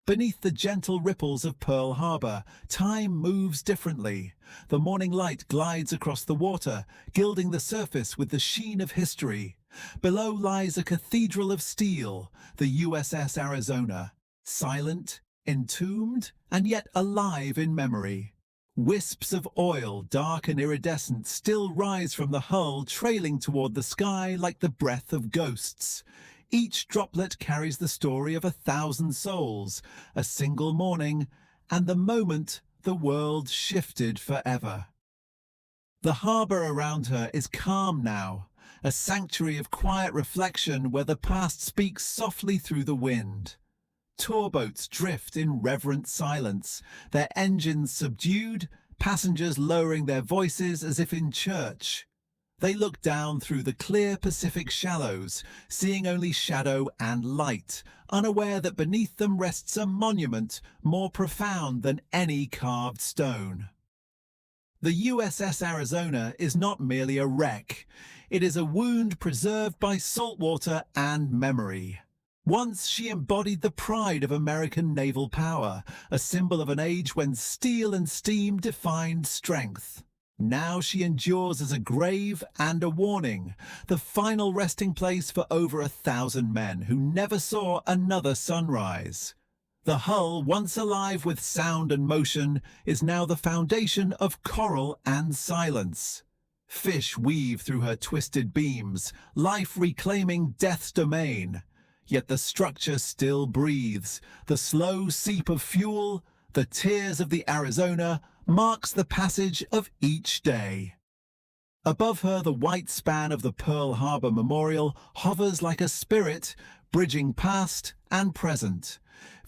Beneath the gentle ripples of Pearl Harbor, time moves differently. The morning light glides across the water, gilding the surface with the sheen of history. Below lies a cathedral of steel, the USS Arizona, silent, entombed, and yet alive in memory. Wisps of oil, dark and iridescent, still rise from the hull, trailing toward the sky like the breath of ghosts. Each droplet carries the story of 1,000 souls, a single morning, and the moment the world shifted forever. The harbor around her is calm now, a sanctuary of quiet reflection where the past speaks softly through the wind. Tour boats drift in reverent silence, their engines subdued, passengers lowering their voices as if in church. They look down through the clear Pacific shallows, seeing only shadow and light, unaware that beneath them rests a monument more profound than any carved stone. The USS Arizona is not merely a wreck. It is a wound preserved by saltwater and memory. Once she embodied the pride of American naval power, a symbol of an age when steel and steam defined strength. Now she endures as a grave and a warning, the final resting place for over 1,000 men who never saw another sunrise. The hull, once alive with sound and motion, is now the foundation of coral and silence. Fish weave through her twisted beams, life reclaiming death's domain. Yet the structure still breathes. The slow seep of fuel, the tears of the Arizona, marks the passage of each day. Above her, the white span of the Pearl Harbor Memorial hovers like a spirit, bridging past and present.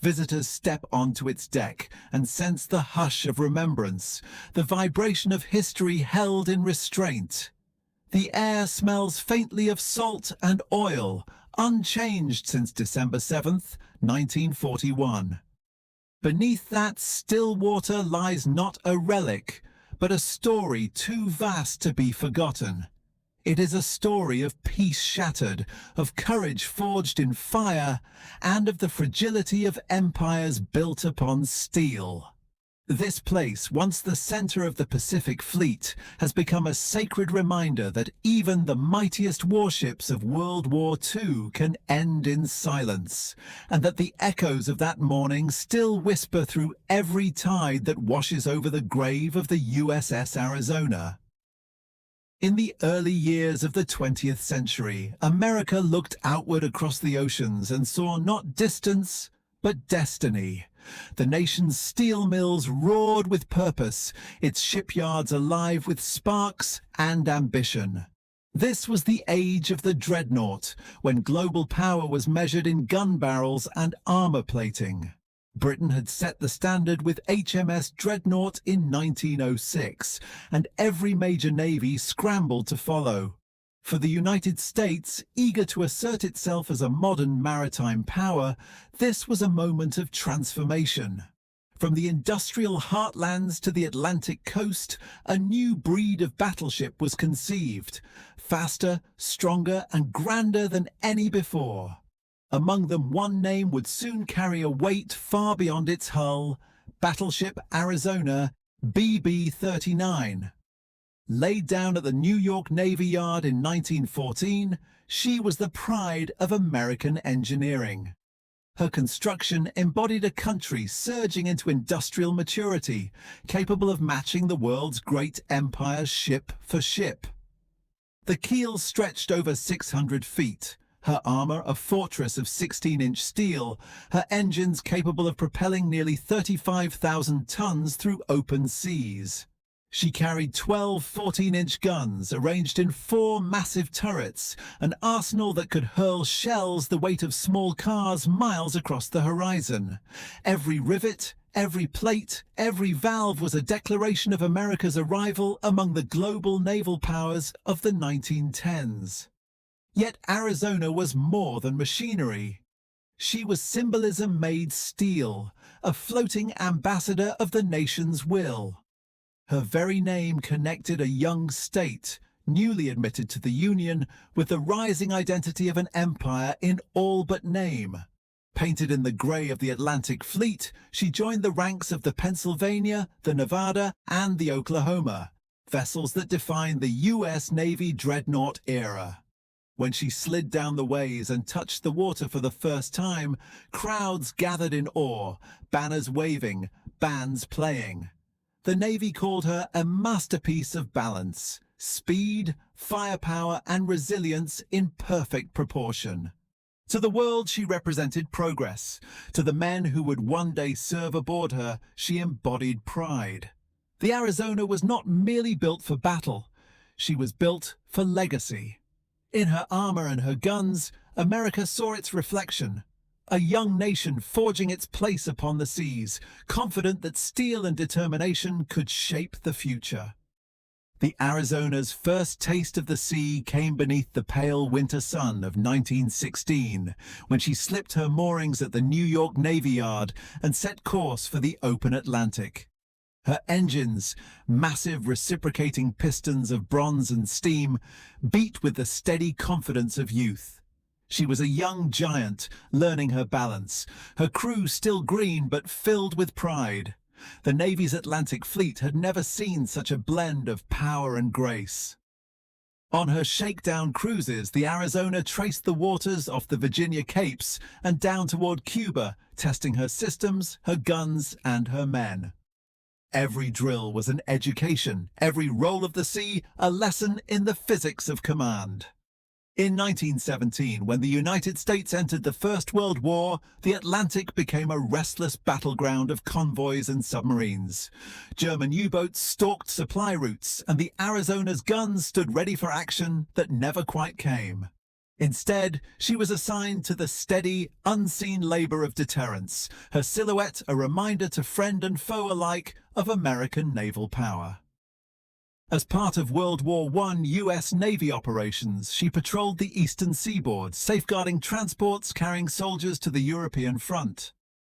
Visitors step onto its deck and sense the hush of remembrance, the vibration of history held in restraint. The air smells faintly of salt and oil, unchanged since December 7th, 1941. Beneath that still water lies not a relic, but a story too vast to be forgotten. It is a story of peace shattered, of courage forged in fire, and of the fragility of empires built upon steel. This place, once the center of the Pacific Fleet, has become a sacred reminder that even the mightiest warships of World War II can end in silence, and that the echoes of that morning still whisper through every tide that washes over the grave of the USS Arizona. In the early years of the 20th century, America looked outward across the oceans and saw not distance, but destiny. The nation's steel mills roared with purpose, its shipyards alive with sparks and ambition. This was the age of the dreadnought, when global power was measured in gun barrels and armor plating. Britain had set the standard with HMS Dreadnought in 1906, and every major navy scrambled to follow. For the United States, eager to assert itself as a modern maritime power, this was a moment of transformation. From the industrial heartlands to the Atlantic coast, a new breed of battleship was conceived, faster, stronger, and grander than any before. Among them, one name would soon carry a weight far beyond its hull: Battleship Arizona BB-39. Laid down at the New York Navy Yard in 1914, she was the pride of American engineering. Her construction embodied a country surging into industrial maturity, capable of matching the world's great empires ship for ship. The keel stretched over 600 feet, her armor a fortress of 16-inch steel, her engines capable of propelling nearly 35,000 tons through open seas. She carried 12 14-inch guns arranged in 4 massive turrets, an arsenal that could hurl shells the weight of small cars miles across the horizon. Every rivet, every plate, every valve was a declaration of America's arrival among the global naval powers of the 1910s. Yet Arizona was more than machinery. She was symbolism made steel, a floating ambassador of the nation's will. Her very name connected a young state, newly admitted to the Union, with the rising identity of an empire in all but name. Painted in the grey of the Atlantic Fleet, she joined the ranks of the Pennsylvania, the Nevada, and the Oklahoma, vessels that defined the U.S. Navy dreadnought era. When she slid down the ways and touched the water for the first time, crowds gathered in awe, banners waving, bands playing. The Navy called her a masterpiece of balance, speed, firepower, and resilience in perfect proportion. To the world, she represented progress. To the men who would one day serve aboard her, she embodied pride. The Arizona was not merely built for battle. She was built for legacy. In her armor and her guns, America saw its reflection. A young nation forging its place upon the seas, confident that steel and determination could shape the future. The Arizona's first taste of the sea came beneath the pale winter sun of 1916, when she slipped her moorings at the New York Navy Yard and set course for the open Atlantic. Her engines, massive reciprocating pistons of bronze and steam, beat with the steady confidence of youth. She was a young giant, learning her balance, her crew still green but filled with pride. The Navy's Atlantic Fleet had never seen such a blend of power and grace. On her shakedown cruises, the Arizona traced the waters off the Virginia Capes and down toward Cuba, testing her systems, her guns, and her men. Every drill was an education, every roll of the sea a lesson in the physics of command. In 1917, when the United States entered the First World War, the Atlantic became a restless battleground of convoys and submarines. German U-boats stalked supply routes, and the Arizona's guns stood ready for action that never quite came. Instead, she was assigned to the steady, unseen labor of deterrence, her silhouette a reminder to friend and foe alike of American naval power. As part of World War I U.S. Navy operations, she patrolled the eastern seaboard, safeguarding transports carrying soldiers to the European front.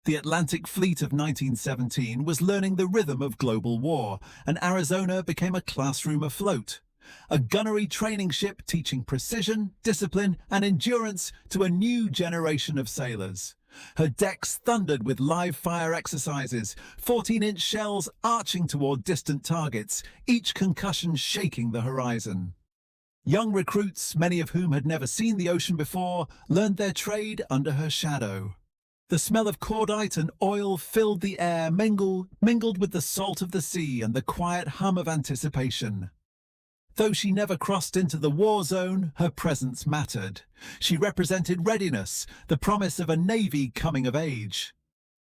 The Atlantic Fleet of 1917 was learning the rhythm of global war, and Arizona became a classroom afloat. A gunnery training ship teaching precision, discipline, and endurance to a new generation of sailors. Her decks thundered with live-fire exercises, 14-inch shells arching toward distant targets, each concussion shaking the horizon. Young recruits, many of whom had never seen the ocean before, learned their trade under her shadow. The smell of cordite and oil filled the air, mingled with the salt of the sea and the quiet hum of anticipation. Though she never crossed into the war zone, her presence mattered. She represented readiness, the promise of a navy coming of age.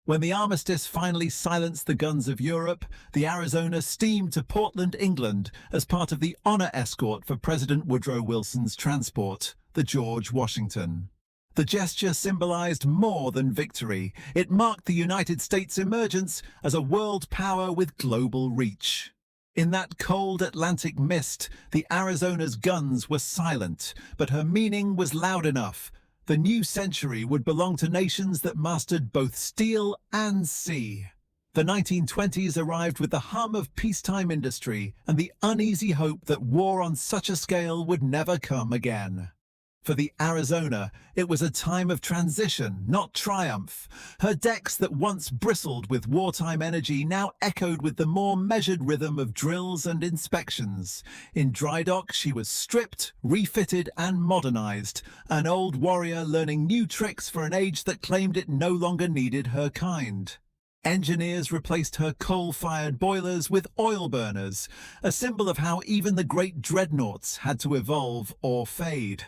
When the armistice finally silenced the guns of Europe, the Arizona steamed to Portland, England, as part of the honor escort for President Woodrow Wilson's transport, the George Washington. The gesture symbolized more than victory. It marked the United States' emergence as a world power with global reach. In that cold Atlantic mist, the Arizona's guns were silent, but her meaning was loud enough. The new century would belong to nations that mastered both steel and sea. The 1920s arrived with the hum of peacetime industry and the uneasy hope that war on such a scale would never come again. For the Arizona, it was a time of transition, not triumph. Her decks that once bristled with wartime energy now echoed with the more measured rhythm of drills and inspections. In dry dock, she was stripped, refitted, and modernized, an old warrior learning new tricks for an age that claimed it no longer needed her kind. Engineers replaced her coal-fired boilers with oil burners, a symbol of how even the great dreadnoughts had to evolve or fade.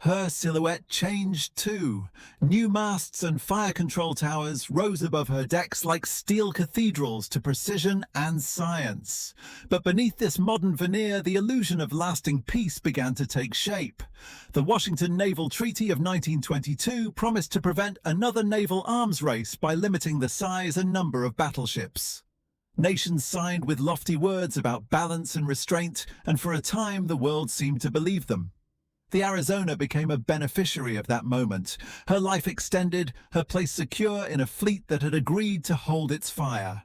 Her silhouette changed too. New masts and fire control towers rose above her decks like steel cathedrals to precision and science. But beneath this modern veneer, the illusion of lasting peace began to take shape. The Washington Naval Treaty of 1922 promised to prevent another naval arms race by limiting the size and number of battleships. Nations signed with lofty words about balance and restraint, and for a time the world seemed to believe them. The Arizona became a beneficiary of that moment, her life extended, her place secure in a fleet that had agreed to hold its fire.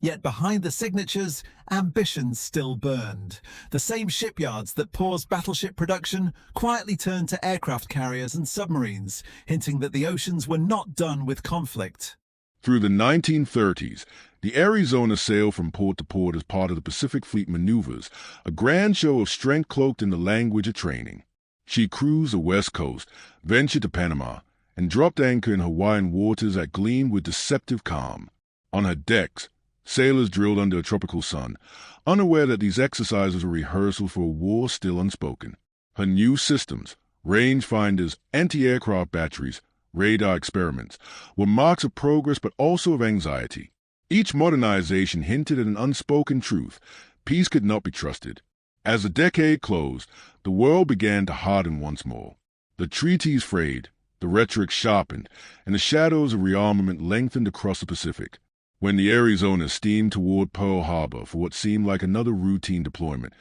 Yet behind the signatures, ambitions still burned. The same shipyards that paused battleship production quietly turned to aircraft carriers and submarines, hinting that the oceans were not done with conflict. Through the 1930s, the Arizona sailed from port to port as part of the Pacific Fleet maneuvers, a grand show of strength cloaked in the language of training. She cruised the West Coast, ventured to Panama, and dropped anchor in Hawaiian waters that gleamed with deceptive calm. On her decks, sailors drilled under a tropical sun, unaware that these exercises were rehearsals for a war still unspoken. Her new systems, rangefinders, anti-aircraft batteries, radar experiments, were marks of progress but also of anxiety. Each modernization hinted at an unspoken truth: peace could not be trusted. As the decade closed, the world began to harden once more. The treaties frayed, the rhetoric sharpened, and the shadows of rearmament lengthened across the Pacific. When the Arizona steamed toward Pearl Harbor for what seemed like another routine deployment,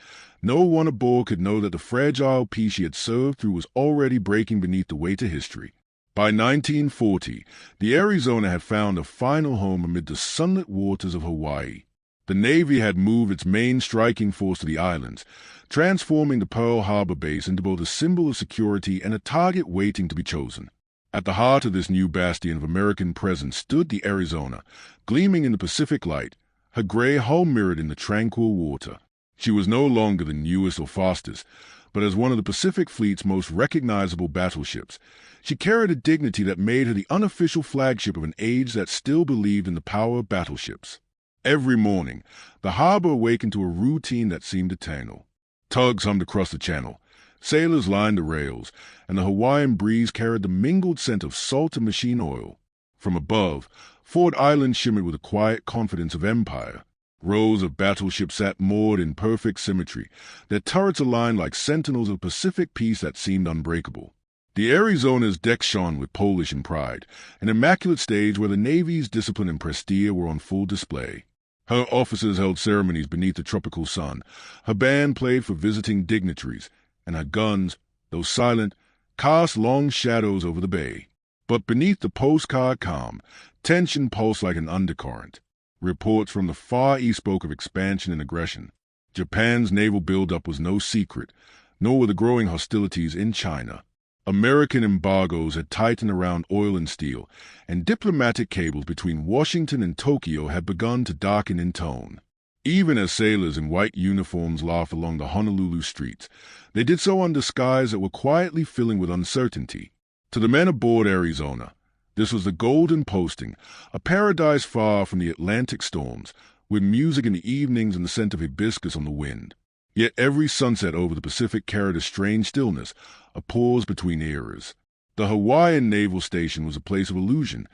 no one aboard could know that the fragile peace she had served through was already breaking beneath the weight of history. By 1940, the Arizona had found a final home amid the sunlit waters of Hawaii. The Navy had moved its main striking force to the islands, transforming the Pearl Harbor base into both a symbol of security and a target waiting to be chosen. At the heart of this new bastion of American presence stood the Arizona, gleaming in the Pacific light, her gray hull mirrored in the tranquil water. She was no longer the newest or fastest, but as one of the Pacific Fleet's most recognizable battleships, she carried a dignity that made her the unofficial flagship of an age that still believed in the power of battleships. Every morning, the harbor awakened to a routine that seemed eternal. Tugs hummed across the channel, sailors lined the rails, and the Hawaiian breeze carried the mingled scent of salt and machine oil. From above, Ford Island shimmered with the quiet confidence of empire. Rows of battleships sat moored in perfect symmetry, their turrets aligned like sentinels of Pacific peace that seemed unbreakable. The Arizona's deck shone with Polish pride, an immaculate stage where the Navy's discipline and prestige were on full display. Her officers held ceremonies beneath the tropical sun, her band played for visiting dignitaries, and her guns, though silent, cast long shadows over the bay. But beneath the postcard calm, tension pulsed like an undercurrent. Reports from the Far East spoke of expansion and aggression. Japan's naval buildup was no secret, nor were the growing hostilities in China. American embargoes had tightened around oil and steel, and diplomatic cables between Washington and Tokyo had begun to darken in tone. Even as sailors in white uniforms laughed along the Honolulu streets, they did so under skies that were quietly filling with uncertainty. To the men aboard Arizona, this was the golden posting, a paradise far from the Atlantic storms, with music in the evenings and the scent of hibiscus on the wind. Yet every sunset over the Pacific carried a strange stillness, a pause between eras. The Hawaiian naval station was a place of illusion,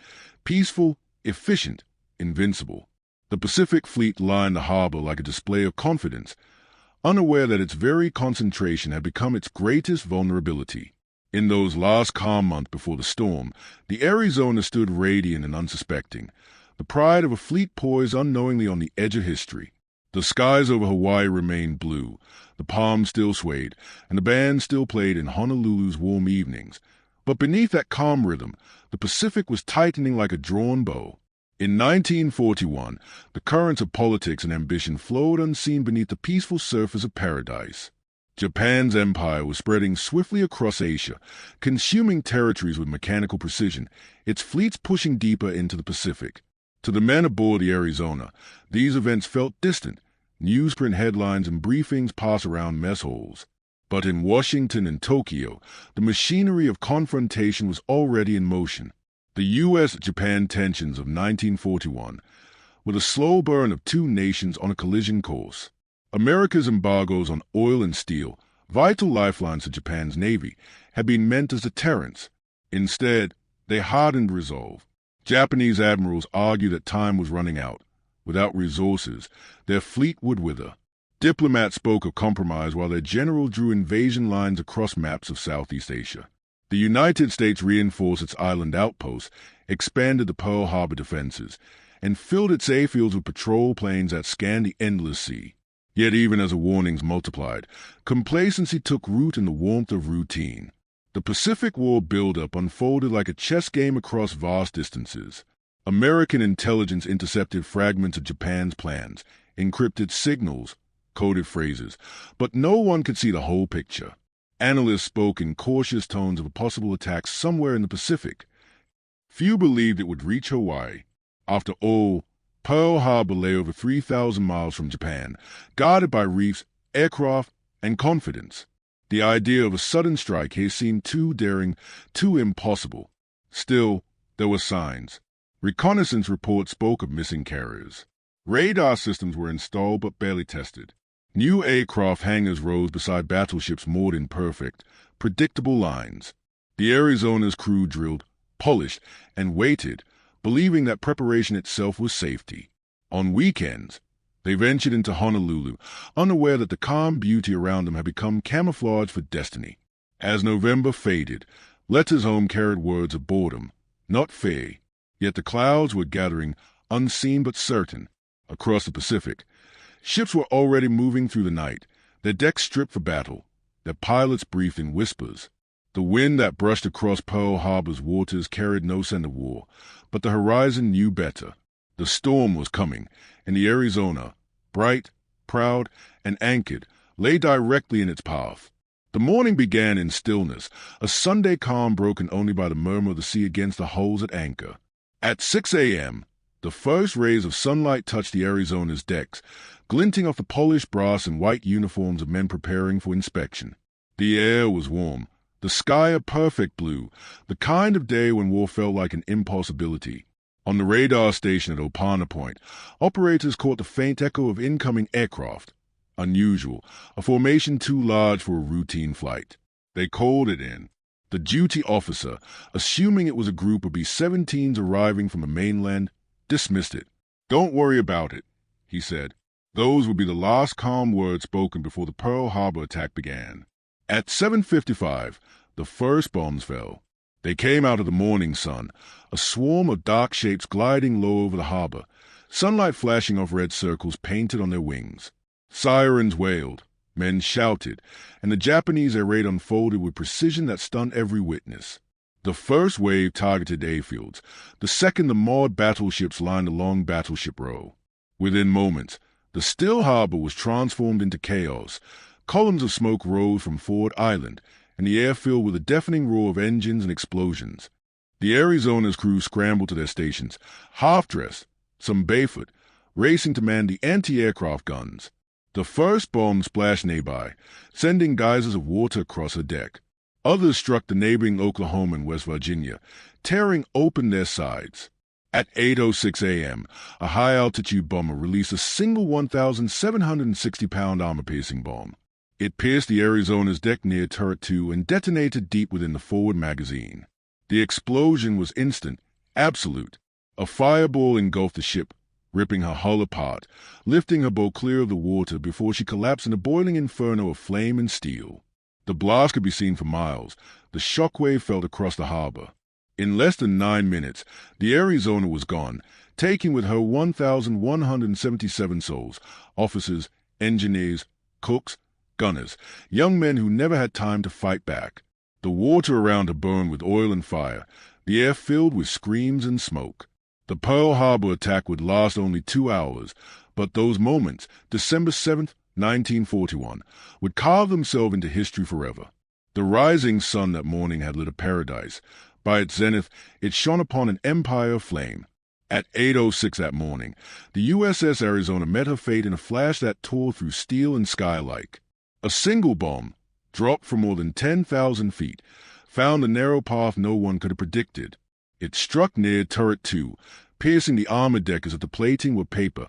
peaceful, efficient, invincible. The Pacific Fleet lined the harbor like a display of confidence, unaware that its very concentration had become its greatest vulnerability. In those last calm months before the storm, the Arizona stood radiant and unsuspecting, the pride of a fleet poised unknowingly on the edge of history. The skies over Hawaii remained blue, the palms still swayed, and the band still played in Honolulu's warm evenings. But beneath that calm rhythm, the Pacific was tightening like a drawn bow. In 1941, the currents of politics and ambition flowed unseen beneath the peaceful surface of paradise. Japan's empire was spreading swiftly across Asia, consuming territories with mechanical precision, its fleets pushing deeper into the Pacific. To the men aboard the Arizona, these events felt distant. Newsprint headlines and briefings passed around mess holes. But in Washington and Tokyo, the machinery of confrontation was already in motion. The U.S.-Japan tensions of 1941 were the slow burn of two nations on a collision course. America's embargoes on oil and steel, vital lifelines to Japan's navy, had been meant as deterrents. Instead, they hardened resolve. Japanese admirals argued that time was running out. Without resources, their fleet would wither. Diplomats spoke of compromise while their general drew invasion lines across maps of Southeast Asia. The United States reinforced its island outposts, expanded the Pearl Harbor defenses, and filled its airfields with patrol planes that scanned the endless sea. Yet even as the warnings multiplied, complacency took root in the warmth of routine. The Pacific War buildup unfolded like a chess game across vast distances. American intelligence intercepted fragments of Japan's plans, encrypted signals, coded phrases, but no one could see the whole picture. Analysts spoke in cautious tones of a possible attack somewhere in the Pacific. Few believed it would reach Hawaii. After all, Pearl Harbor lay over 3,000 miles from Japan, guarded by reefs, aircraft, and confidence. The idea of a sudden strike here seemed too daring, too impossible. Still, there were signs. Reconnaissance reports spoke of missing carriers. Radar systems were installed but barely tested. New aircraft hangars rose beside battleships moored in perfect, predictable lines. The Arizona's crew drilled, polished, and waited, believing that preparation itself was safety. On weekends, they ventured into Honolulu, unaware that the calm beauty around them had become camouflage for destiny. As November faded, letters home carried words of boredom, not fear. Yet the clouds were gathering, unseen but certain, across the Pacific. Ships were already moving through the night, their decks stripped for battle, their pilots briefed in whispers. The wind that brushed across Pearl Harbor's waters carried no scent of war, but the horizon knew better. The storm was coming, and the Arizona, bright, proud, and anchored, lay directly in its path. The morning began in stillness, a Sunday calm broken only by the murmur of the sea against the hulls at anchor. At 6 a.m., the first rays of sunlight touched the Arizona's decks, glinting off the polished brass and white uniforms of men preparing for inspection. The air was warm, the sky a perfect blue, the kind of day when war felt like an impossibility. On the radar station at Opana Point, operators caught the faint echo of incoming aircraft. Unusual, a formation too large for a routine flight. They called it in. The duty officer, assuming it was a group of B-17s arriving from the mainland, dismissed it. "Don't worry about it," he said. Those would be the last calm words spoken before the Pearl Harbor attack began. At 7:55, the first bombs fell. They came out of the morning sun, a swarm of dark shapes gliding low over the harbor, sunlight flashing off red circles painted on their wings. Sirens wailed. Men shouted, and the Japanese air raid unfolded with precision that stunned every witness. The first wave targeted airfields, the second the mauled battleships lined a long battleship row. Within moments, the still harbor was transformed into chaos. Columns of smoke rose from Ford Island, and the air filled with a deafening roar of engines and explosions. The Arizona's crew scrambled to their stations, half-dressed, some barefoot, racing to man the anti-aircraft guns. The first bomb splashed nearby, sending geysers of water across her deck. Others struck the neighboring Oklahoma and West Virginia, tearing open their sides. At 8:06 a.m., a high-altitude bomber released a single 1,760-pound armor-piercing bomb. It pierced the Arizona's deck near Turret 2 and detonated deep within the forward magazine. The explosion was instant, absolute. A fireball engulfed the ship, ripping her hull apart, lifting her bow clear of the water before she collapsed in a boiling inferno of flame and steel. The blast could be seen for miles. The shockwave felt across the harbor. In less than 9 minutes, the Arizona was gone, taking with her 1,177 souls, officers, engineers, cooks, gunners, young men who never had time to fight back. The water around her burned with oil and fire, the air filled with screams and smoke. The Pearl Harbor attack would last only 2 hours, but those moments, December 7th, 1941, would carve themselves into history forever. The rising sun that morning had lit a paradise. By its zenith, it shone upon an empire of flame. At 8:06 that morning, the USS Arizona met her fate in a flash that tore through steel and sky alike. A single bomb, dropped from more than 10,000 feet, found a narrow path no one could have predicted. It struck near Turret 2, piercing the armor deck as if the plating were paper,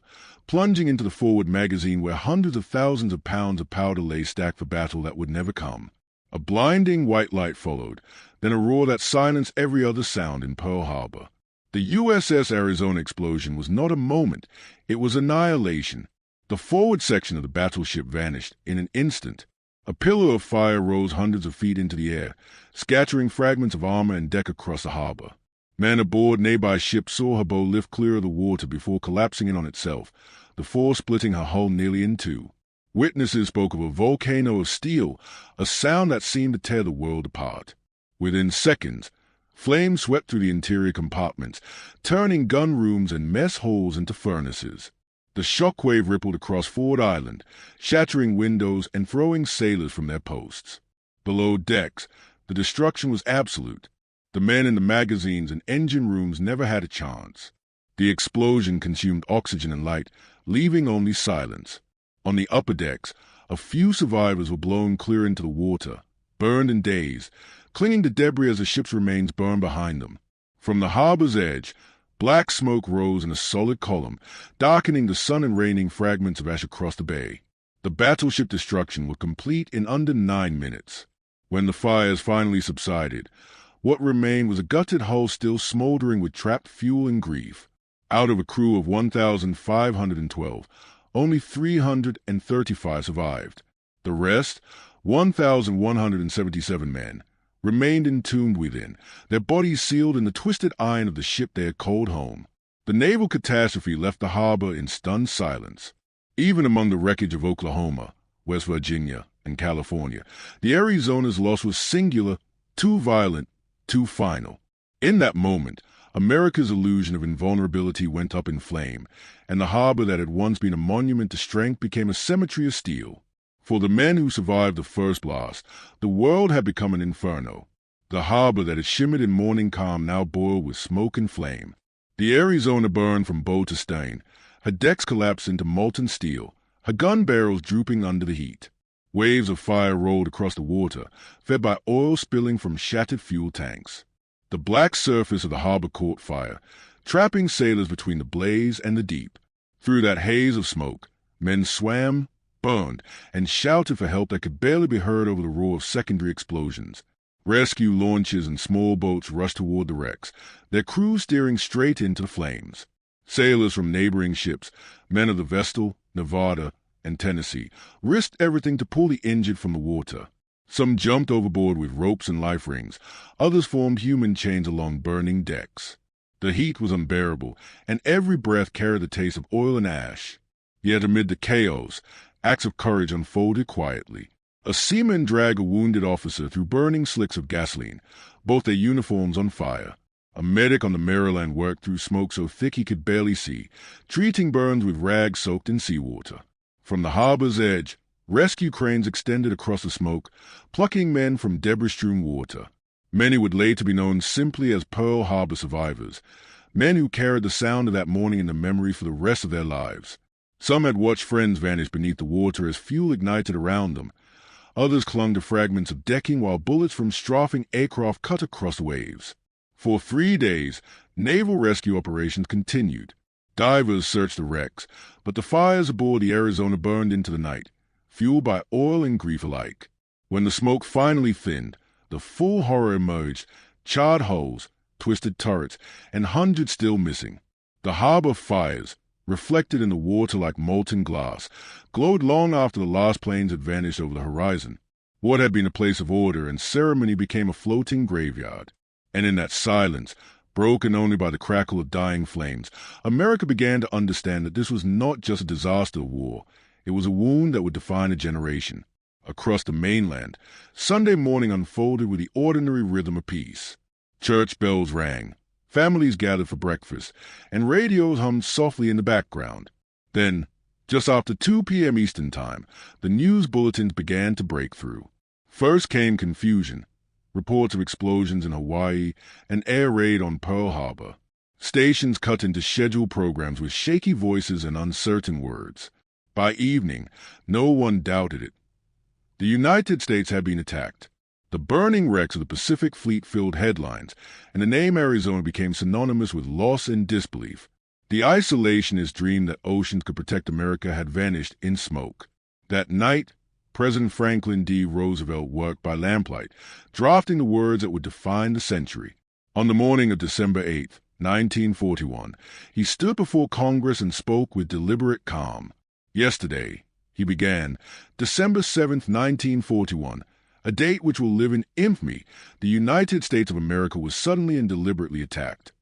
plunging into the forward magazine where hundreds of thousands of pounds of powder lay stacked for battle that would never come. A blinding white light followed, then a roar that silenced every other sound in Pearl Harbor. The USS Arizona explosion was not a moment, it was annihilation. The forward section of the battleship vanished in an instant. A pillar of fire rose hundreds of feet into the air, scattering fragments of armor and deck across the harbor. Men aboard nearby ships saw her bow lift clear of the water before collapsing in on itself, the force splitting her hull nearly in two. Witnesses spoke of a volcano of steel, a sound that seemed to tear the world apart. Within seconds, Flames swept through the interior compartments, turning gun rooms and mess holes into furnaces. The shockwave rippled across Ford Island, shattering windows and throwing sailors from their posts. Below decks, the destruction was absolute. The men in the magazines and engine rooms never had a chance. The explosion consumed oxygen and light, leaving only silence. On the upper decks, a few survivors were blown clear into the water, burned and dazed, clinging to debris as the ship's remains burned behind them. From the harbor's edge, black smoke rose in a solid column, darkening the sun and raining fragments of ash across the bay. The battleship destruction was complete in under 9 minutes. When the fires finally subsided, what remained was a gutted hull still smoldering with trapped fuel and grief. Out of a crew of 1,512, only 335 survived. The rest, 1,177 men, remained entombed within, their bodies sealed in the twisted iron of the ship they had called home. The naval catastrophe left the harbor in stunned silence. Even among the wreckage of Oklahoma, West Virginia, and California, the Arizona's loss was singular, too violent, too final. In that moment, America's illusion of invulnerability went up in flame, and the harbor that had once been a monument to strength became a cemetery of steel. For the men who survived the first blast, the world had become an inferno. The harbor that had shimmered in morning calm now boiled with smoke and flame. The Arizona burned from bow to stern, her decks collapsed into molten steel, her gun barrels drooping under the heat. Waves of fire rolled across the water, fed by oil spilling from shattered fuel tanks. The black surface of the harbor caught fire, trapping sailors between the blaze and the deep. Through that haze of smoke, men swam, burned, and shouted for help that could barely be heard over the roar of secondary explosions. Rescue launches and small boats rushed toward the wrecks, their crews steering straight into the flames. Sailors from neighboring ships, men of the Vestal, Nevada, and Tennessee, risked everything to pull the injured from the water. Some jumped overboard with ropes and life rings, others formed human chains along burning decks. The heat was unbearable, and every breath carried the taste of oil and ash. Yet amid the chaos, acts of courage unfolded quietly. A seaman dragged a wounded officer through burning slicks of gasoline, both their uniforms on fire. A medic on the Maryland worked through smoke so thick he could barely see, treating burns with rags soaked in seawater. From the harbor's edge, rescue cranes extended across the smoke, plucking men from debris-strewn water. Many would later be known simply as Pearl Harbor survivors, men who carried the sound of that morning in their memory for the rest of their lives. Some had watched friends vanish beneath the water as fuel ignited around them. Others clung to fragments of decking while bullets from strafing aircraft cut across the waves. For 3 days, naval rescue operations continued. Divers searched the wrecks, but the fires aboard the Arizona burned into the night, fueled by oil and grief alike. When the smoke finally thinned, the full horror emerged, charred hulls, twisted turrets, and hundreds still missing. The harbor fires, reflected in the water like molten glass, glowed long after the last planes had vanished over the horizon. What had been a place of order and ceremony became a floating graveyard. And in that silence, broken only by the crackle of dying flames, America began to understand that this was not just a disaster of war. It was a wound that would define a generation. Across the mainland, Sunday morning unfolded with the ordinary rhythm of peace. Church bells rang, families gathered for breakfast, and radios hummed softly in the background. Then, just after 2 p.m. Eastern Time, the news bulletins began to break through. First came confusion, reports of explosions in Hawaii, an air raid on Pearl Harbor. Stations cut into scheduled programs with shaky voices and uncertain words. By evening, no one doubted it. The United States had been attacked. The burning wrecks of the Pacific Fleet filled headlines, and the name Arizona became synonymous with loss and disbelief. The isolationist dream that oceans could protect America had vanished in smoke. That night, President Franklin D. Roosevelt worked by lamplight, drafting the words that would define the century. On the morning of December 8, 1941, he stood before Congress and spoke with deliberate calm. Yesterday, he began, December 7, 1941, a date which will live in infamy, the United States of America was suddenly and deliberately attacked.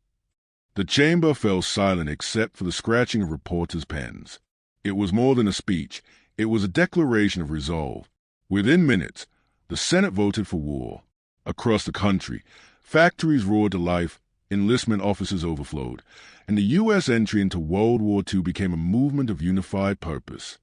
The chamber fell silent except for the scratching of reporters' pens. It was more than a speech. It was a declaration of resolve. Within minutes, the Senate voted for war. Across the country, Factories roared to life, enlistment offices overflowed, and the U.S. entry into World War II became a movement of unified purpose.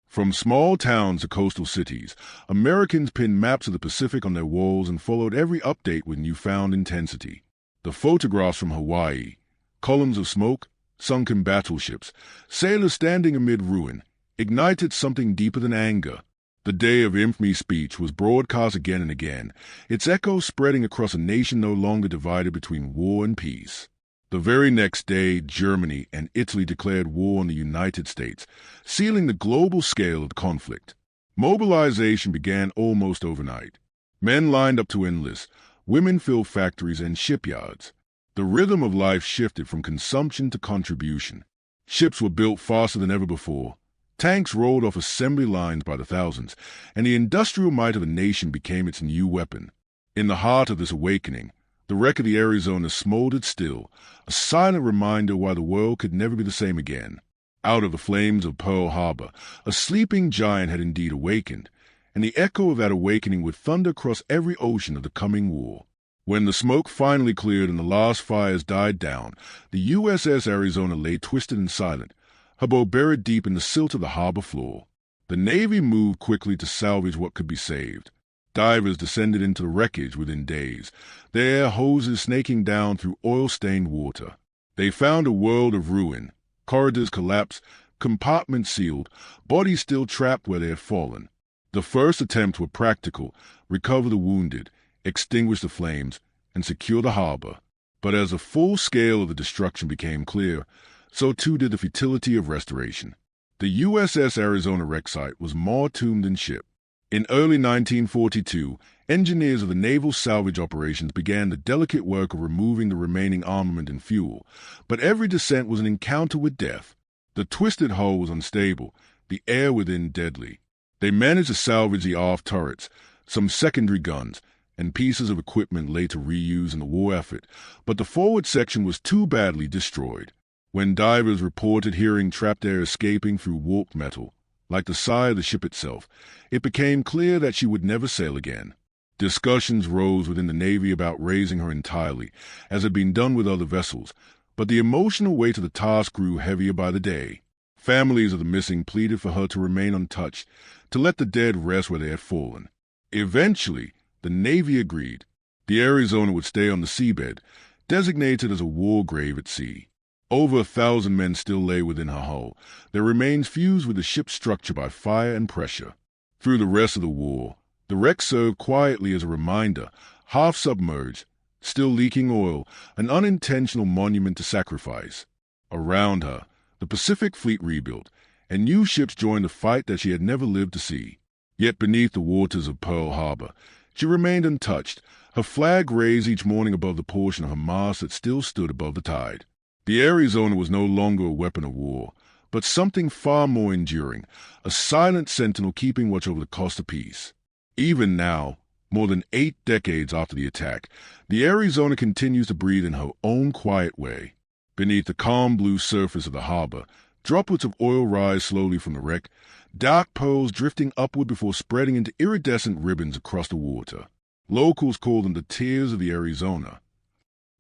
From small towns to coastal cities, Americans pinned maps of the Pacific on their walls and followed every update with newfound intensity. The photographs from Hawaii, columns of smoke, sunken battleships, sailors standing amid ruin, ignited something deeper than anger. The Day of Infamy speech was broadcast again and again, its echo spreading across a nation no longer divided between war and peace. The very next day, Germany and Italy declared war on the United States, sealing the global scale of the conflict. Mobilization began almost overnight. Men lined up to enlist, women filled factories and shipyards. The rhythm of life shifted from consumption to contribution. Ships were built faster than ever before. Tanks rolled off assembly lines by the thousands, and the industrial might of the nation became its new weapon. In the heart of this awakening, the wreck of the Arizona smoldered still, a silent reminder why the world could never be the same again. Out of the flames of Pearl Harbor, a sleeping giant had indeed awakened, and the echo of that awakening would thunder across every ocean of the coming war. When the smoke finally cleared and the last fires died down, the USS Arizona lay twisted and silent, her bow buried deep in the silt of the harbor floor. The Navy moved quickly to salvage what could be saved. Divers descended into the wreckage within days, their hoses snaking down through oil-stained water. They found a world of ruin, corridors collapsed, compartments sealed, bodies still trapped where they had fallen. The first attempts were practical: recover the wounded, extinguish the flames, and secure the harbor. But as the full scale of the destruction became clear, so too did the futility of restoration. The USS Arizona wreck site was more tomb than ship. In early 1942, engineers of the naval salvage operations began the delicate work of removing the remaining armament and fuel, but every descent was an encounter with death. The twisted hull was unstable, the air within deadly. They managed to salvage the aft turrets, some secondary guns, and pieces of equipment later reused in the war effort, but the forward section was too badly destroyed. When divers reported hearing trapped air escaping through warped metal, like the sigh of the ship itself, it became clear that she would never sail again. Discussions rose within the Navy about raising her entirely, as had been done with other vessels, but the emotional weight of the task grew heavier by the day. Families of the missing pleaded for her to remain untouched, to let the dead rest where they had fallen. Eventually, the Navy agreed. The Arizona would stay on the seabed, designated as a war grave at sea. Over 1,000 men still lay within her hull, their remains fused with the ship's structure by fire and pressure. Through the rest of the war, the wreck served quietly as a reminder, half submerged, still leaking oil, an unintentional monument to sacrifice. Around her, the Pacific Fleet rebuilt, and new ships joined the fight that she had never lived to see. Yet beneath the waters of Pearl Harbor, she remained untouched, her flag raised each morning above the portion of her mast that still stood above the tide. The Arizona was no longer a weapon of war, but something far more enduring, a silent sentinel keeping watch over the cost of peace. Even now, more than 8 decades after the attack, the Arizona continues to breathe in her own quiet way. Beneath the calm blue surface of the harbor, droplets of oil rise slowly from the wreck, dark pearls drifting upward before spreading into iridescent ribbons across the water. Locals call them the tears of the Arizona.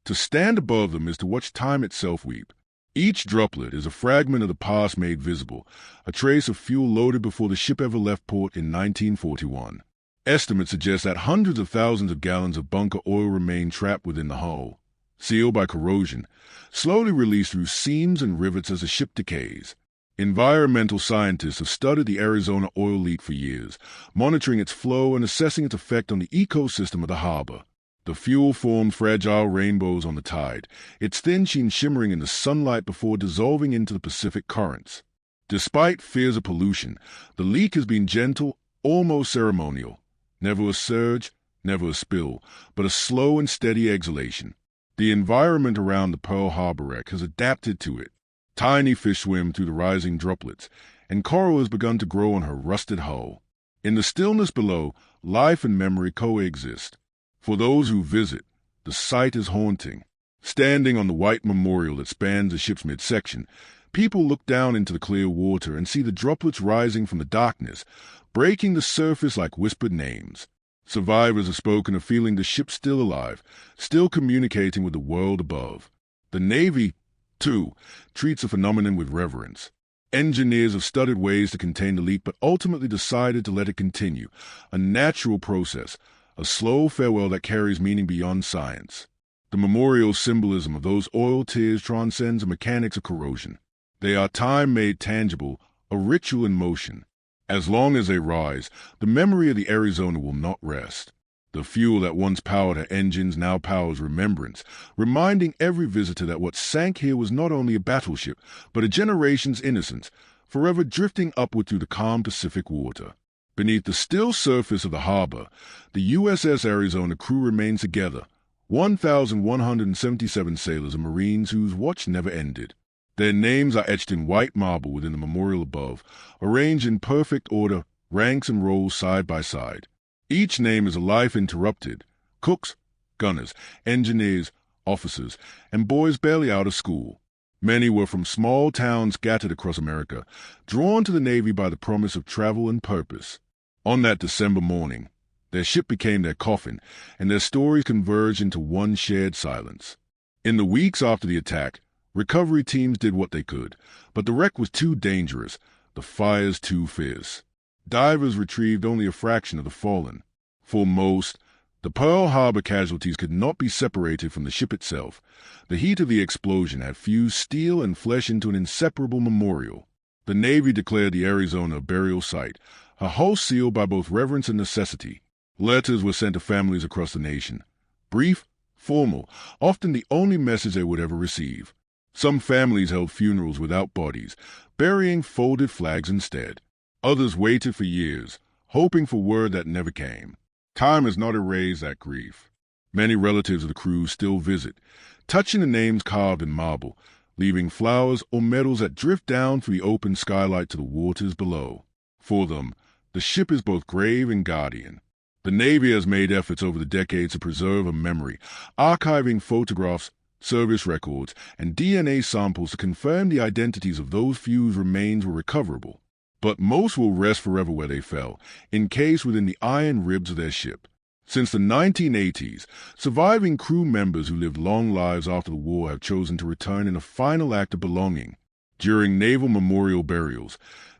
To stand above them is to watch time itself weep. Each droplet is a fragment of the past made visible, a trace of fuel loaded before the ship ever left port in 1941. Estimates suggest that hundreds of thousands of gallons of bunker oil remain trapped within the hull, sealed by corrosion, slowly released through seams and rivets as the ship decays. Environmental scientists have studied the Arizona oil leak for years, monitoring its flow and assessing its effect on the ecosystem of the harbor. The fuel formed fragile rainbows on the tide, its thin sheen shimmering in the sunlight before dissolving into the Pacific currents. Despite fears of pollution, the leak has been gentle, almost ceremonial. Never a surge, never a spill, but a slow and steady exhalation. The environment around the Pearl Harbor wreck has adapted to it. Tiny fish swim through the rising droplets, and coral has begun to grow on her rusted hull. In the stillness below, life and memory coexist. For those who visit, the sight is haunting. Standing on the white memorial that spans the ship's midsection, people look down into the clear water and see the droplets rising from the darkness, breaking the surface like whispered names. Survivors have spoken of feeling the ship still alive, still communicating with the world above. The Navy, too, treats the phenomenon with reverence. Engineers have studied ways to contain the leak but ultimately decided to let it continue, a natural process, a slow farewell that carries meaning beyond science. The memorial symbolism of those oil tears transcends the mechanics of corrosion. They are time made tangible, a ritual in motion. As long as they rise, the memory of the Arizona will not rest. The fuel that once powered her engines now powers remembrance, reminding every visitor that what sank here was not only a battleship, but a generation's innocence, forever drifting upward through the calm Pacific water. Beneath the still surface of the harbor, the USS Arizona crew remains together, 1,177 sailors and Marines whose watch never ended. Their names are etched in white marble within the memorial above, arranged in perfect order, ranks and rows side by side. Each name is a life interrupted. Cooks, gunners, engineers, officers, and boys barely out of school. Many were from small towns scattered across America, drawn to the Navy by the promise of travel and purpose. On that December morning, their ship became their coffin, and their stories converged into one shared silence. In the weeks after the attack, recovery teams did what they could, but the wreck was too dangerous, the fires too fierce. Divers retrieved only a fraction of the fallen. For most, the Pearl Harbor casualties could not be separated from the ship itself. The heat of the explosion had fused steel and flesh into an inseparable memorial. The Navy declared the Arizona a burial site, a hull sealed by both reverence and necessity. Letters were sent to families across the nation. Brief, formal, often the only message they would ever receive. Some families held funerals without bodies, burying folded flags instead. Others waited for years, hoping for word that never came. Time has not erased that grief. Many relatives of the crew still visit, touching the names carved in marble, leaving flowers or medals that drift down through the open skylight to the waters below. For them, the ship is both grave and guardian. The Navy has made efforts over the decades to preserve a memory, archiving photographs, service records, and DNA samples to confirm the identities of those few whose remains were recoverable. But most will rest forever where they fell, encased within the iron ribs of their ship. Since the 1980s, surviving crew members who lived long lives after the war have chosen to return in a final act of belonging. During naval memorial burials,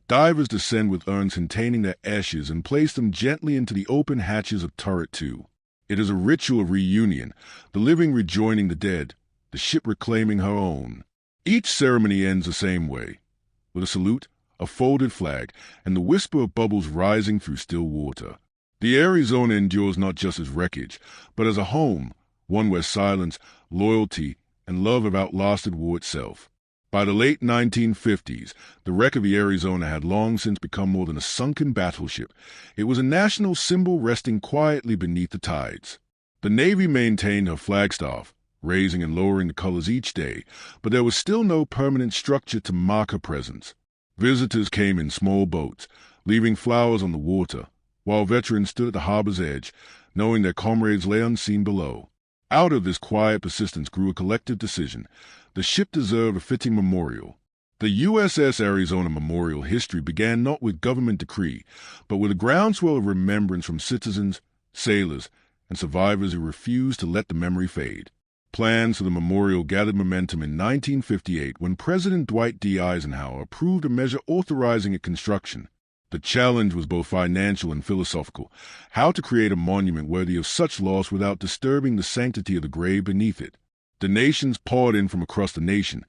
divers descend with urns containing their ashes and place them gently into the open hatches of Turret 2. It is a ritual of reunion, the living rejoining the dead, the ship reclaiming her own. Each ceremony ends the same way, with a salute, a folded flag, and the whisper of bubbles rising through still water. The Arizona endures not just as wreckage, but as a home, one where silence, loyalty, and love have outlasted war itself. By the late 1950s, the wreck of the Arizona had long since become more than a sunken battleship. It was a national symbol resting quietly beneath the tides. The Navy maintained her flagstaff, raising and lowering the colors each day, but there was still no permanent structure to mark her presence. Visitors came in small boats, leaving flowers on the water, while veterans stood at the harbor's edge, knowing their comrades lay unseen below. Out of this quiet persistence grew a collective decision. The ship deserved a fitting memorial. The USS Arizona memorial history began not with government decree, but with a groundswell of remembrance from citizens, sailors, and survivors who refused to let the memory fade. Plans for the memorial gathered momentum in 1958 when President Dwight D. Eisenhower approved a measure authorizing its construction. The challenge was both financial and philosophical: how to create a monument worthy of such loss without disturbing the sanctity of the grave beneath it. Donations poured in from across the nation.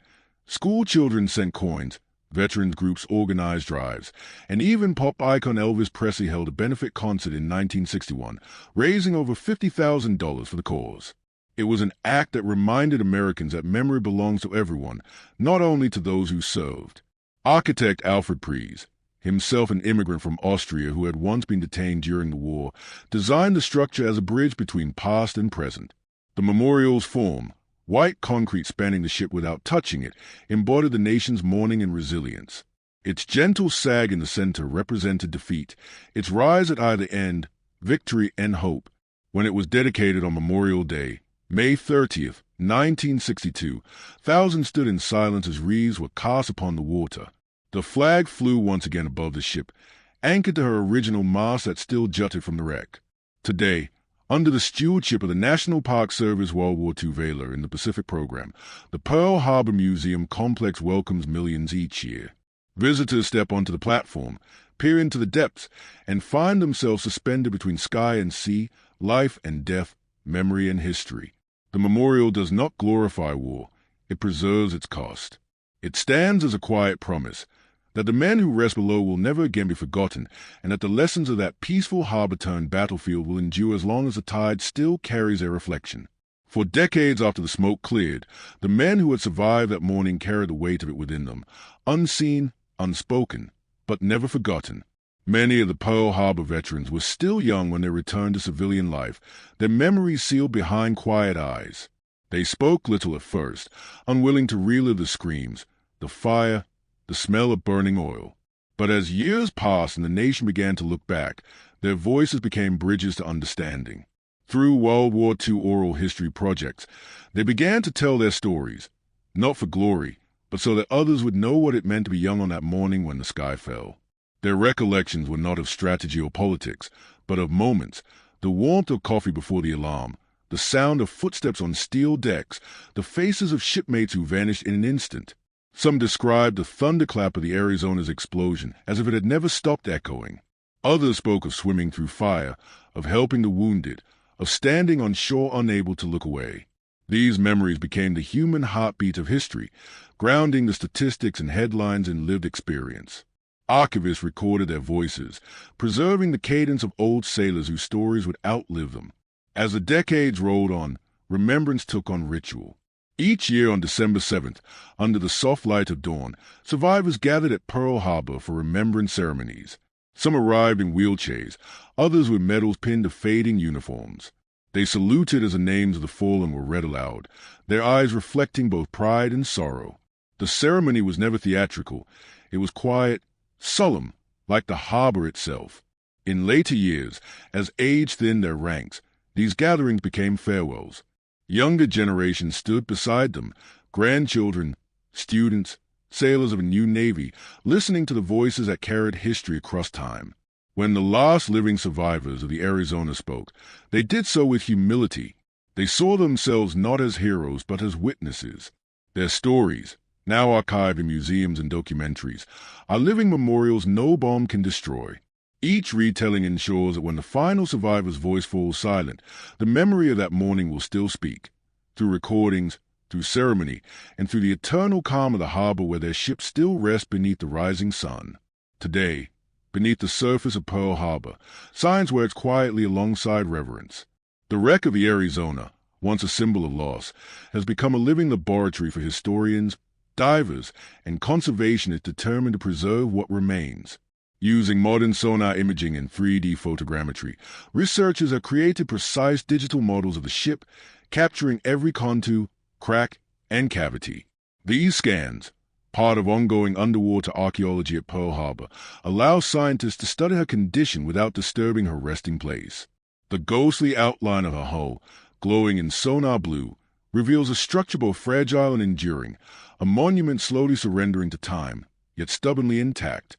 School children sent coins, veterans groups organized drives, and even pop icon Elvis Presley held a benefit concert in 1961, raising over $50,000 for the cause. It was an act that reminded Americans that memory belongs to everyone, not only to those who served. Architect Alfred Pries, himself an immigrant from Austria who had once been detained during the war, designed the structure as a bridge between past and present. The memorial's form, white concrete spanning the ship without touching it, embodied the nation's mourning and resilience. Its gentle sag in the center represented defeat, its rise at either end, victory and hope. When it was dedicated on Memorial Day, May 30th, 1962, thousands stood in silence as wreaths were cast upon the water. The flag flew once again above the ship, anchored to her original mast that still jutted from the wreck. Today, under the stewardship of the National Park Service World War II Valor in the Pacific Program, the Pearl Harbor Museum complex welcomes millions each year. Visitors step onto the platform, peer into the depths, and find themselves suspended between sky and sea, life and death, memory and history. The memorial does not glorify war, it preserves its cost. It stands as a quiet promise that the men who rest below will never again be forgotten, and that the lessons of that peaceful harbor-turned battlefield will endure as long as the tide still carries their reflection. For decades after the smoke cleared, the men who had survived that morning carried the weight of it within them, unseen, unspoken, but never forgotten. Many of the Pearl Harbor veterans were still young when they returned to civilian life, their memories sealed behind quiet eyes. They spoke little at first, unwilling to relive the screams, the fire, the smell of burning oil. But as years passed and the nation began to look back, their voices became bridges to understanding. Through World War II oral history projects, they began to tell their stories, not for glory, but so that others would know what it meant to be young on that morning when the sky fell. Their recollections were not of strategy or politics, but of moments, the warmth of coffee before the alarm, the sound of footsteps on steel decks, the faces of shipmates who vanished in an instant. Some described the thunderclap of the Arizona's explosion as if it had never stopped echoing. Others spoke of swimming through fire, of helping the wounded, of standing on shore unable to look away. These memories became the human heartbeat of history, grounding the statistics and headlines in lived experience. Archivists recorded their voices, preserving the cadence of old sailors whose stories would outlive them. As the decades rolled on, remembrance took on ritual. Each year on December 7th, under the soft light of dawn, survivors gathered at Pearl Harbor for remembrance ceremonies. Some arrived in wheelchairs, others with medals pinned to fading uniforms. They saluted as the names of the fallen were read aloud, their eyes reflecting both pride and sorrow. The ceremony was never theatrical. It was quiet, solemn, like the harbor itself. In later years, as age thinned their ranks, these gatherings became farewells. Younger generations stood beside them, grandchildren, students, sailors of a new navy, listening to the voices that carried history across time. When the last living survivors of the Arizona spoke, they did so with humility. They saw themselves not as heroes, but as witnesses. Their stories, now archived in museums and documentaries, are living memorials no bomb can destroy. Each retelling ensures that when the final survivor's voice falls silent, the memory of that morning will still speak. Through recordings, through ceremony, and through the eternal calm of the harbor where their ships still rest beneath the rising sun. Today, beneath the surface of Pearl Harbor, science wears quietly alongside reverence. The wreck of the Arizona, once a symbol of loss, has become a living laboratory for historians, divers, and conservationists determined to preserve what remains. Using modern sonar imaging and 3D photogrammetry, researchers have created precise digital models of the ship, capturing every contour, crack, and cavity. These scans, part of ongoing underwater archaeology at Pearl Harbor, allow scientists to study her condition without disturbing her resting place. The ghostly outline of her hull, glowing in sonar blue, reveals a structure both fragile and enduring, a monument slowly surrendering to time, yet stubbornly intact.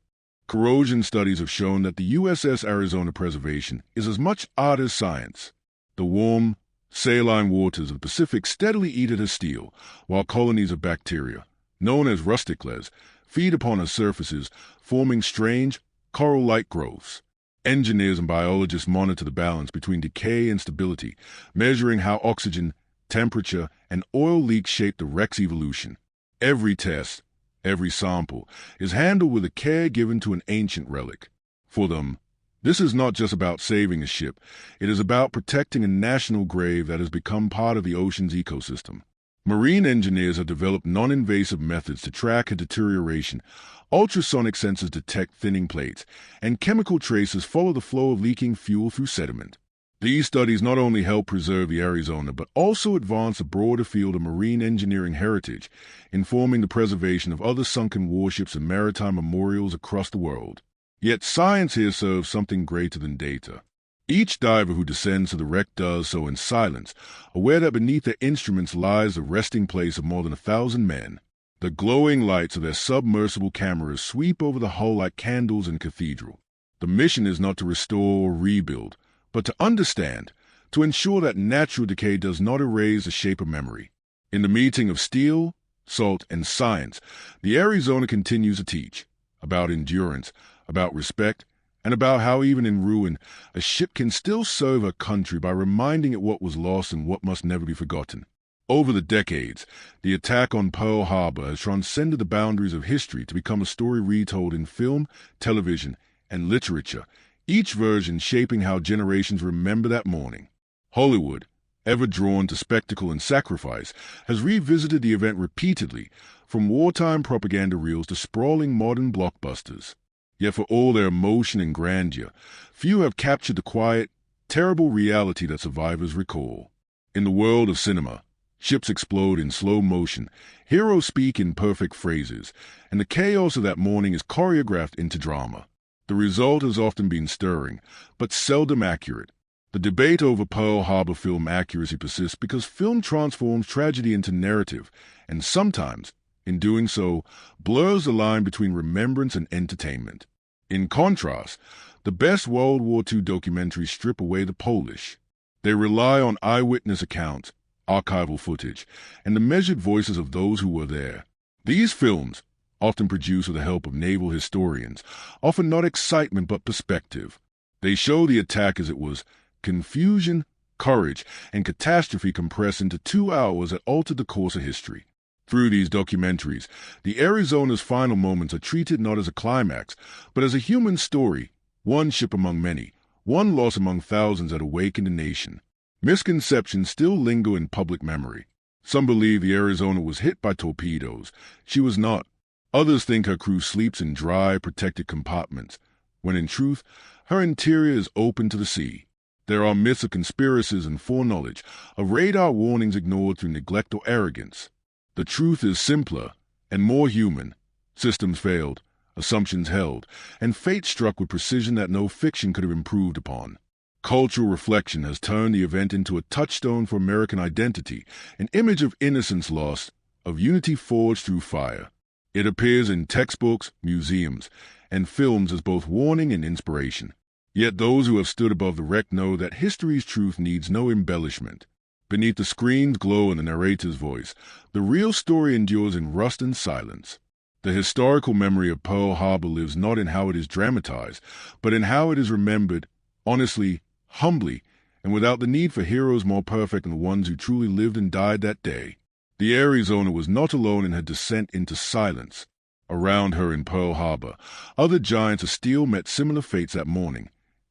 Corrosion studies have shown that the USS Arizona preservation is as much art as science. The warm, saline waters of the Pacific steadily eat at her steel, while colonies of bacteria, known as rusticles, feed upon her surfaces, forming strange, coral-like growths. Engineers and biologists monitor the balance between decay and stability, measuring how oxygen, temperature, and oil leaks shape the wreck's evolution. Every test, every sample, is handled with a care given to an ancient relic. For them, this is not just about saving a ship, it is about protecting a national grave that has become part of the ocean's ecosystem. Marine engineers have developed non-invasive methods to track her deterioration. Ultrasonic sensors detect thinning plates, and chemical tracers follow the flow of leaking fuel through sediment. These studies not only help preserve the Arizona, but also advance a broader field of marine engineering heritage, informing the preservation of other sunken warships and maritime memorials across the world. Yet science here serves something greater than data. Each diver who descends to the wreck does so in silence, aware that beneath their instruments lies the resting place of more than 1,000 men. The glowing lights of their submersible cameras sweep over the hull like candles in a cathedral. The mission is not to restore or rebuild, but to understand, to ensure that natural decay does not erase the shape of memory. In the meeting of steel, salt, and science, the Arizona continues to teach about endurance, about respect, and about how even in ruin, a ship can still serve a country by reminding it what was lost and what must never be forgotten. Over the decades, the attack on Pearl Harbor has transcended the boundaries of history to become a story retold in film, television, and literature, each version shaping how generations remember that morning. Hollywood, ever drawn to spectacle and sacrifice, has revisited the event repeatedly, from wartime propaganda reels to sprawling modern blockbusters. Yet for all their emotion and grandeur, few have captured the quiet, terrible reality that survivors recall. In the world of cinema, ships explode in slow motion, heroes speak in perfect phrases, and the chaos of that morning is choreographed into drama. The result has often been stirring, but seldom accurate. The debate over Pearl Harbor film accuracy persists because film transforms tragedy into narrative, and sometimes, in doing so, blurs the line between remembrance and entertainment. In contrast, the best World War II documentaries strip away the polish. They rely on eyewitness accounts, archival footage, and the measured voices of those who were there. These films, often produced with the help of naval historians, offer not excitement but perspective. They show the attack as it was: confusion, courage, and catastrophe compressed into 2 hours that altered the course of history. Through these documentaries, the Arizona's final moments are treated not as a climax, but as a human story, one ship among many, one loss among thousands that awakened a nation. Misconceptions still linger in public memory. Some believe the Arizona was hit by torpedoes. She was not. Others think her crew sleeps in dry, protected compartments, when in truth, her interior is open to the sea. There are myths of conspiracies and foreknowledge, of radar warnings ignored through neglect or arrogance. The truth is simpler and more human. Systems failed, assumptions held, and fate struck with precision that no fiction could have improved upon. Cultural reflection has turned the event into a touchstone for American identity, an image of innocence lost, of unity forged through fire. It appears in textbooks, museums, and films as both warning and inspiration. Yet those who have stood above the wreck know that history's truth needs no embellishment. Beneath the screen's glow and the narrator's voice, the real story endures in rust and silence. The historical memory of Pearl Harbor lives not in how it is dramatized, but in how it is remembered, honestly, humbly, and without the need for heroes more perfect than the ones who truly lived and died that day. The Arizona was not alone in her descent into silence. Around her in Pearl Harbor, other giants of steel met similar fates that morning,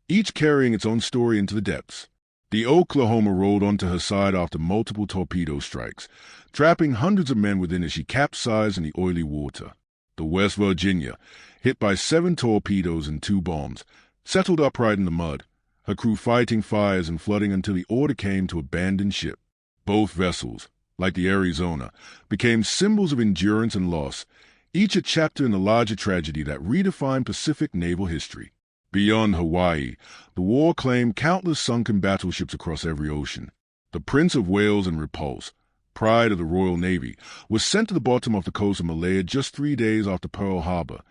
each carrying its own story into the depths. The Oklahoma rolled onto her side after multiple torpedo strikes, trapping hundreds of men within as she capsized in the oily water. The West Virginia, hit by 7 torpedoes and 2 bombs, settled upright in the mud, her crew fighting fires and flooding until the order came to abandon ship. Both vessels, like the Arizona, became symbols of endurance and loss, each a chapter in the larger tragedy that redefined Pacific naval history. Beyond Hawaii, the war claimed countless sunken battleships across every ocean. The Prince of Wales and Repulse, pride of the Royal Navy, was sent to the bottom of the coast of Malaya just 3 days after Pearl Harbor,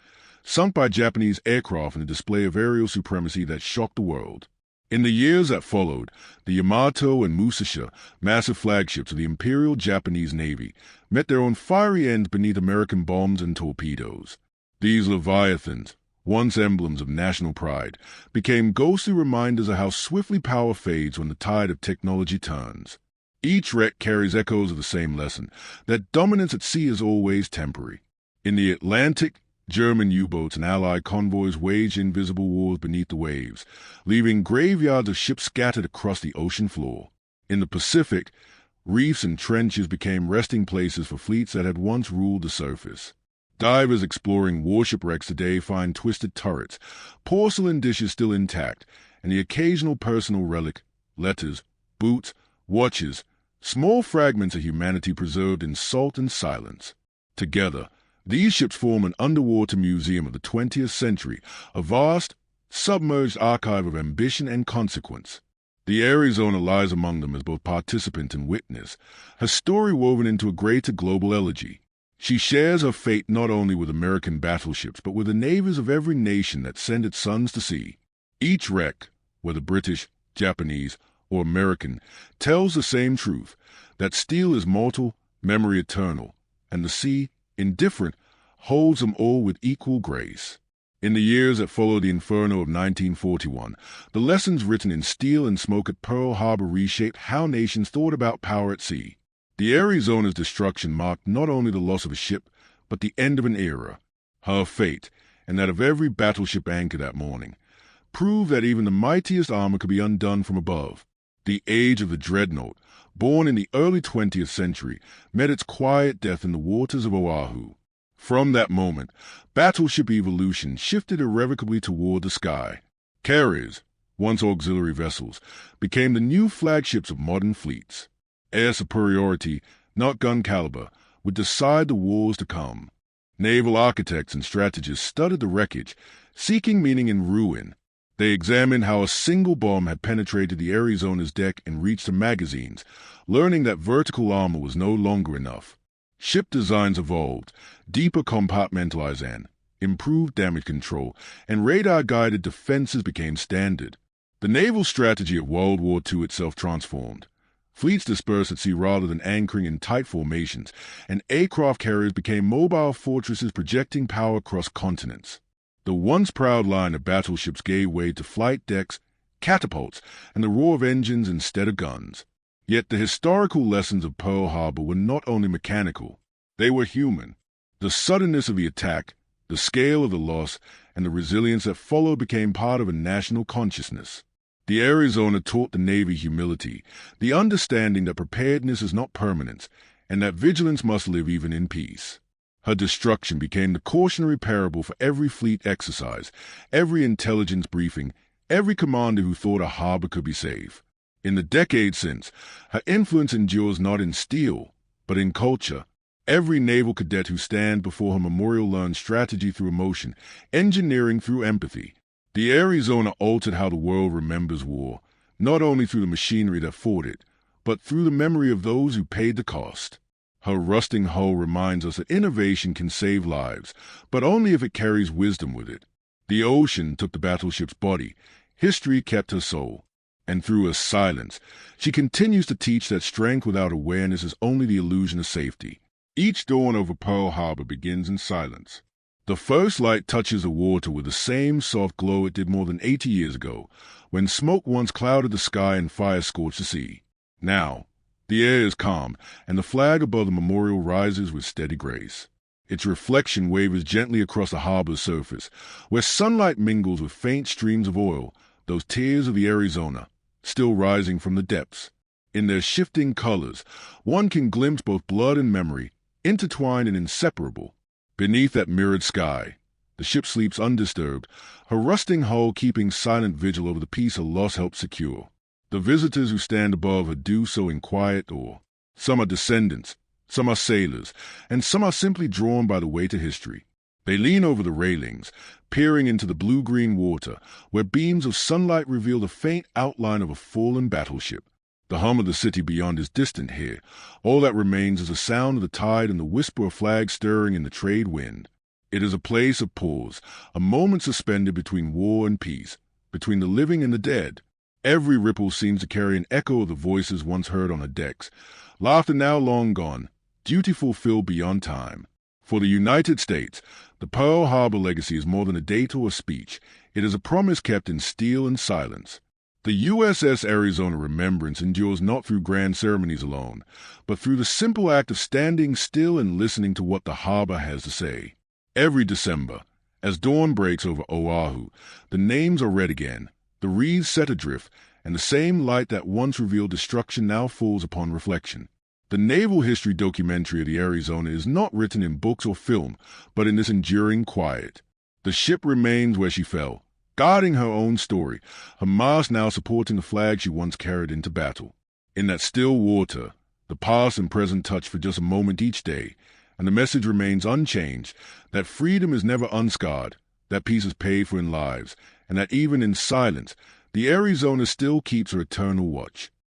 sunk by Japanese aircraft in a display of aerial supremacy that shocked the world. In the years that followed, the Yamato and Musashi, massive flagships of the Imperial Japanese Navy, met their own fiery ends beneath American bombs and torpedoes. These leviathans, once emblems of national pride, became ghostly reminders of how swiftly power fades when the tide of technology turns. Each wreck carries echoes of the same lesson, that dominance at sea is always temporary. In the Atlantic, German U-boats and Allied convoys waged invisible wars beneath the waves, leaving graveyards of ships scattered across the ocean floor. In the Pacific, reefs and trenches became resting places for fleets that had once ruled the surface. Divers exploring warship wrecks today find twisted turrets, porcelain dishes still intact, and the occasional personal relic, letters, boots, watches, small fragments of humanity preserved in salt and silence. Together, these ships form an underwater museum of the 20th century, a vast, submerged archive of ambition and consequence. The Arizona lies among them as both participant and witness, her story woven into a greater global elegy. She shares her fate not only with American battleships, but with the navies of every nation that sent its sons to sea. Each wreck, whether British, Japanese, or American, tells the same truth, that steel is mortal, memory eternal, and the sea, indifferent, holds them all with equal grace. In the years that followed the inferno of 1941, the lessons written in Steel and Smoke at Pearl Harbor reshaped how nations thought about power at sea. The Arizona's destruction marked not only the loss of a ship, but the end of an era. Her fate, and that of every battleship anchored that morning, proved that even the mightiest armor could be undone from above. The age of the dreadnought, born in the early 20th century, met its quiet death in the waters of Oahu. From that moment, battleship evolution shifted irrevocably toward the sky. Carriers, once auxiliary vessels, became the new flagships of modern fleets. Air superiority, not gun caliber, would decide the wars to come. Naval architects and strategists studied the wreckage, seeking meaning in ruin. They examined how a single bomb had penetrated the Arizona's deck and reached the magazines, learning that vertical armor was no longer enough. Ship designs evolved, deeper compartmentalization, improved damage control, and radar-guided defenses became standard. The naval strategy of World War II itself transformed. Fleets dispersed at sea rather than anchoring in tight formations, and aircraft carriers became mobile fortresses projecting power across continents. The once proud line of battleships gave way to flight decks, catapults, and the roar of engines instead of guns. Yet the historical lessons of Pearl Harbor were not only mechanical, they were human. The suddenness of the attack, the scale of the loss, and the resilience that followed became part of a national consciousness. The Arizona taught the Navy humility, the understanding that preparedness is not permanence, and that vigilance must live even in peace. Her destruction became the cautionary parable for every fleet exercise, every intelligence briefing, every commander who thought a harbor could be safe. In the decades since, her influence endures not in steel, but in culture. Every naval cadet who stands before her memorial learned strategy through emotion, engineering through empathy. The Arizona altered how the world remembers war, not only through the machinery that fought it, but through the memory of those who paid the cost. Her rusting hull reminds us that innovation can save lives, but only if it carries wisdom with it. The ocean took the battleship's body, history kept her soul. And through her silence, she continues to teach that strength without awareness is only the illusion of safety. Each dawn over Pearl Harbor begins in silence. The first light touches the water with the same soft glow it did more than 80 years ago, when smoke once clouded the sky and fire scorched the sea. Now, the air is calm, and the flag above the memorial rises with steady grace. Its reflection wavers gently across the harbor's surface, where sunlight mingles with faint streams of oil, those tears of the Arizona, still rising from the depths. In their shifting colors, one can glimpse both blood and memory, intertwined and inseparable. Beneath that mirrored sky, the ship sleeps undisturbed, her rusting hull keeping silent vigil over the peace her loss helped secure. The visitors who stand above her do so in quiet awe. Some are descendants, some are sailors, and some are simply drawn by the weight of history. They lean over the railings, peering into the blue-green water, where beams of sunlight reveal the faint outline of a fallen battleship. The hum of the city beyond is distant here. All that remains is the sound of the tide and the whisper of flags stirring in the trade wind. It is a place of pause, a moment suspended between war and peace, between the living and the dead. Every ripple seems to carry an echo of the voices once heard on the decks, laughter now long gone, duty fulfilled beyond time. For the United States, the Pearl Harbor legacy is more than a date or a speech. It is a promise kept in steel and silence. The USS Arizona remembrance endures not through grand ceremonies alone, but through the simple act of standing still and listening to what the harbor has to say. Every December, as dawn breaks over Oahu, the names are read again, the reeds set adrift, and the same light that once revealed destruction now falls upon reflection. The naval history documentary of the Arizona is not written in books or film, but in this enduring quiet. The ship remains where she fell, guarding her own story, her mast now supporting the flag she once carried into battle. In that still water, the past and present touch for just a moment each day, and the message remains unchanged, that freedom is never unscarred, that peace is paid for in lives, and that even in silence, the Arizona still keeps her eternal watch.